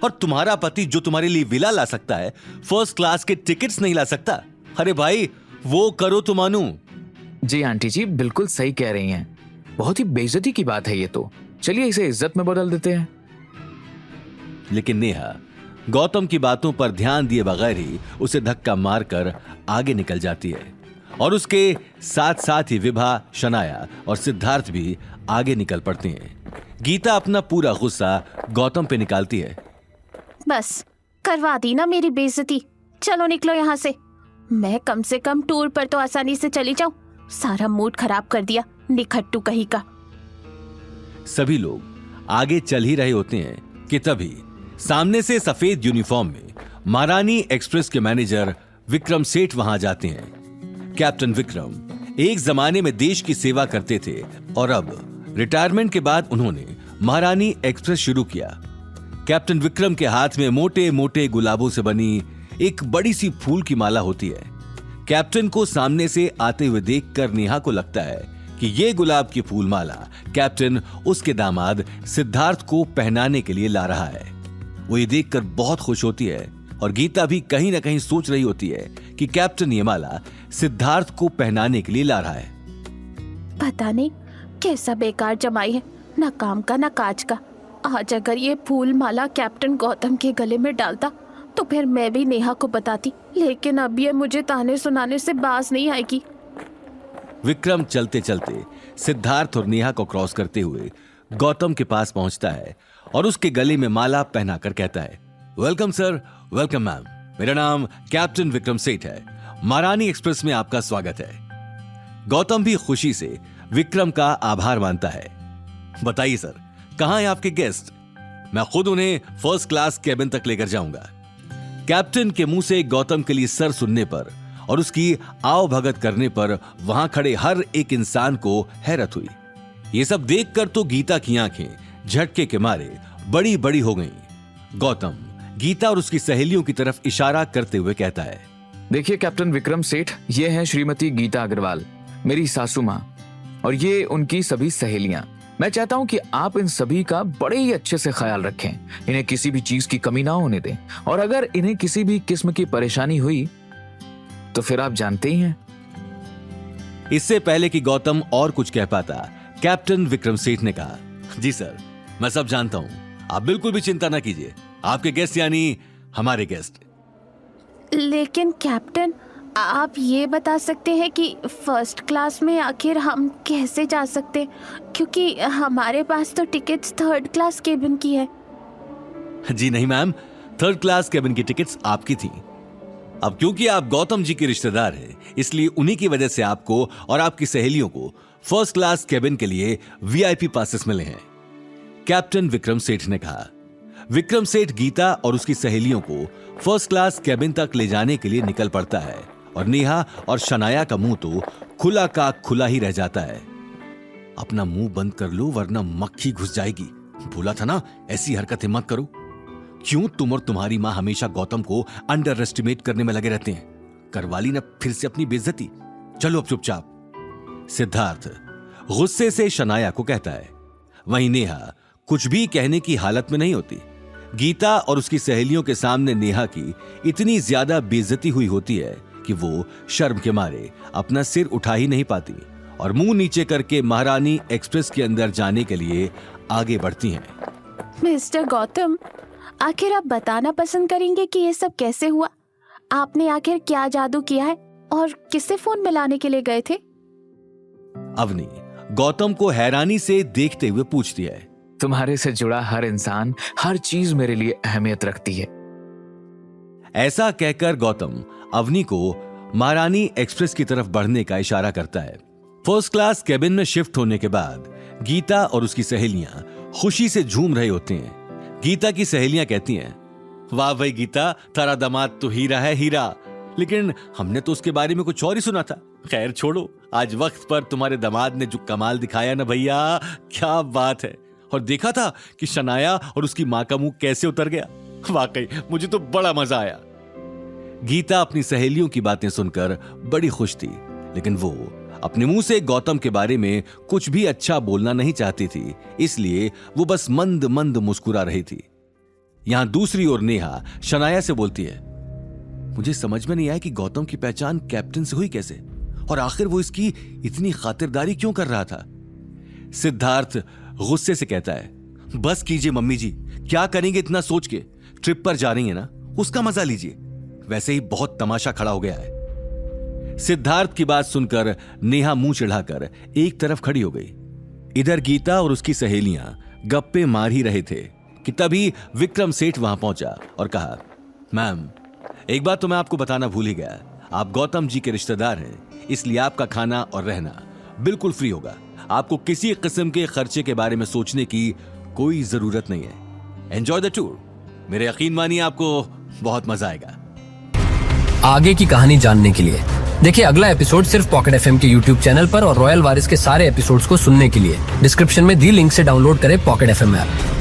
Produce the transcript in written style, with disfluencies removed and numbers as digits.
और तुम्हारा पति जो तुम्हारे लिए विला ला सकता है, फर्स्ट क्लास के टिकट्स नहीं ला सकता। अरे भाई, वो करो तो मानू। जी आंटी जी, बिल्कुल सही कह रही हैं। बहुत ही बेइज्जती की बात है ये तो। चलिए इसे इज्जत में बदल देते हैं। लेकिन नेहा गौतम की बातों पर ध्यान दिए बगैर ही उसे धक्का मारकर आगे निकल जाती है और उसके साथ साथ ही विभा, शनाया और सिद्धार्थ भी आगे निकल पड़ते हैं। गीता अपना पूरा गुस्सा गौतम पे निकालती है। बस करवा दी ना मेरी बेइज्जती। चलो निकलो यहाँ से। मैं कम से कम टूर पर तो आसानी से चली जाऊं। सारा मूड खराब कर दिया निखट्टू कहीं का। सभी लोग आगे चल ही रहे होते हैं कि तभी सामने से सफेद यूनिफॉर्म में महारानी एक्सप्रेस के मैनेजर विक्रम सेठ वहां जाते हैं। कैप्टन विक्रम एक जमाने में देश की सेवा करते थे और अब रिटायरमेंट के बाद उन्होंने महारानी एक्सप्रेस शुरू किया। कैप्टन विक्रम के हाथ में मोटे मोटे गुलाबों से बनी एक बड़ी सी फूल की माला होती है। कैप्टन को सामने से आते हुए देखकर नेहा को लगता है कि ये गुलाब की फूल माला कैप्टन उसके दामाद सिद्धार्थ को पहनाने के लिए ला रहा है। वो ये देखकर बहुत खुश होती है और गीता भी कहीं ना कहीं सोच रही होती है कि कैप्टन ये माला सिद्धार्थ को पहनाने के लिए ला रहा है। पता नहीं कैसा बेकार जमाई है, ना काम का ना काज का। आज अगर ये फूल माला कैप्टन गौतम के गले में डालता तो फिर मैं भी नेहा को बताती, लेकिन अब ये मुझे ताने सुनाने से बाज नहीं आएगी। विक्रम चलते चलते सिद्धार्थ और नेहा को क्रॉस करते हुए गौतम के पास पहुंचता है और उसके गले में माला पहनाकर कहता है, वेलकम सर, वेलकम मैम। मेरा नाम कैप्टन विक्रम सेठ है। महारानी एक्सप्रेस में आपका स्वागत है। गौतम भी खुशी से विक्रम का आभार मानता है। बताइए सर, कहां है आपके गेस्ट? मैं खुद उन्हें फर्स्ट क्लास केबिन तक लेकर जाऊंगा। कैप्टन के मुंह से गौतम के लिए सर सुनने पर और उसकी आओ भगत करने पर वहां खड़े हर एक इंसान को हैरत हुई। ये सब देखकर तो गीता की आंखें झटके के मारे बड़ी बड़ी हो गईं। गौतम गीता और उसकी सहेलियों की तरफ इशारा करते हुए कहता है, देखिए कैप्टन विक्रम सेठ, ये हैं श्रीमती गीता अग्रवाल, मेरी सासू माँ, और ये उनकी सभी सहेलियां। मैं चाहता हूं कि आप इन सभी का बड़े ही अच्छे से ख्याल रखें, इन्हें किसी भी चीज की कमी ना होने दें, और अगर इन्हें किसी भी किस्म की परेशानी हुई तो फिर आप जानते ही हैं। इससे पहले कि गौतम और कुछ कह पाता, कैप्टन विक्रम सेठ ने कहा, जी सर, मैं सब जानता हूं, आप बिल्कुल भी चिंता ना कीजिए। आपके गेस्ट यानी हमारे गेस्ट। लेकिन कैप्टन, आप ये बता सकते हैं कि फर्स्ट क्लास में आखिर हम कैसे जा सकते हैं, क्योंकि हमारे पास तो टिकट्स थर्ड क्लास केबिन की है। जी नहीं मैम, थर्ड क्लास केबिन की टिकट्स आपकी थी। अब क्योंकि आप गौतम जी के रिश्तेदार हैं, इसलिए उन्हीं की वजह से आपको और आपकी सहेलियों को फर्स्ट क्लास केबिन के लिए वीआईपी पासेस मिले हैं, कैप्टन विक्रम सेठ ने कहा। विक्रम सेठ गीता और उसकी सहेलियों को फर्स्ट क्लास केबिन तक ले जाने के लिए निकल पड़ता है और नेहा और शनाया का मुंह तो खुला का खुला ही रह जाता है। अपना मुंह बंद कर लो वरना मक्खी घुस जाएगी। बोला था ना, ऐसी हरकतें मत करो। क्यों तुम और तुम्हारी मां हमेशा गौतम को अंडर एस्टिमेट करने में लगे रहते हैं? करवा ली ना फिर से अपनी बेइज्जती। चलो अब चुपचाप। सिद्धार्थ गुस्से से शनाया को कहता है। वहीं नेहा कुछ भी कहने की हालत में नहीं होती। गीता और उसकी सहेलियों के सामने नेहा की इतनी ज्यादा बेइज्जती हुई होती है कि वो शर्म के मारे अपना सिर उठा ही नहीं पाती और मुंह नीचे करके महारानी एक्सप्रेस के अंदर जाने के लिए आगे बढ़ती हैं। मिस्टर गौतम, आखिर आप बताना पसंद करेंगे कि ये सब कैसे हुआ? आपने आखिर क्या जादू किया है और किसे फोन मिलाने के लिए गए थे? अवनी गौतम को हैरानी से देखते हुए पूछती है, तुम्हारे से जुड़ा हर इंसान, हर चीज मेरे लिए अहमियत रखती है। ऐसा कहकर गौतम अवनी को महारानी एक्सप्रेस की तरफ बढ़ने का इशारा करता है। फर्स्ट क्लास केबिन में शिफ्ट होने के बाद गीता और उसकी सहेलियां खुशी से झूम रहे होते हैं। गीता की सहेलियां कहती हैं, वाह भाई गीता, तारा दामाद तो हीरा है, हीरा। लेकिन हमने तो उसके बारे में कुछ और ही सुना था। खैर छोड़ो, आज वक्त पर तुम्हारे दामाद ने जो कमाल दिखाया ना भैया, क्या बात है। और देखा था कि शनाया और उसकी मां का मुंह कैसे उतर गया। वाकई मुझे तो बड़ा मजा आया। गीता अपनी सहेलियों की बातें सुनकर बड़ी खुश थी, लेकिन वो अपने मुंह से गौतम के बारे में कुछ भी अच्छा बोलना नहीं चाहती थी, इसलिए वो बस मंद मंद मुस्कुरा रही थी। यहां दूसरी ओर नेहा शनाया से बोलती है, मुझे समझ में नहीं आया कि गौतम की पहचान कैप्टन से हुई कैसे, और आखिर वो इसकी इतनी खातिरदारी क्यों कर रहा था। सिद्धार्थ गुस्से से कहता है, बस कीजिए मम्मी जी, क्या करेंगे इतना सोच के, ट्रिप पर जा रही है ना, उसका मजा लीजिए, वैसे ही बहुत तमाशा खड़ा हो गया है। सिद्धार्थ की बात सुनकर नेहा मुंह चढ़ाकर एक तरफ खड़ी हो गई। इधर गीता और उसकी सहेलियां गप्पे मार ही रहे थे कि तभी विक्रम सेठ वहां पहुंचा और कहा, मैम एक बात तो मैं आपको बताना भूल ही गया, आप गौतम जी के रिश्तेदार हैं, इसलिए आपका खाना और रहना बिल्कुल फ्री होगा। आपको किसी किस्म के खर्चे के बारे में सोचने की कोई जरूरत नहीं है। Enjoy the tour. मेरे यकीन मानिए आपको बहुत मजा आएगा। आगे की कहानी जानने के लिए देखिए अगला एपिसोड सिर्फ पॉकेट एफएम के यूट्यूब चैनल पर, और रॉयल वारिस के सारे एपिसोड्स को सुनने के लिए डिस्क्रिप्शन में दी लिंक से डाउनलोड करें पॉकेट एफएम ऐप।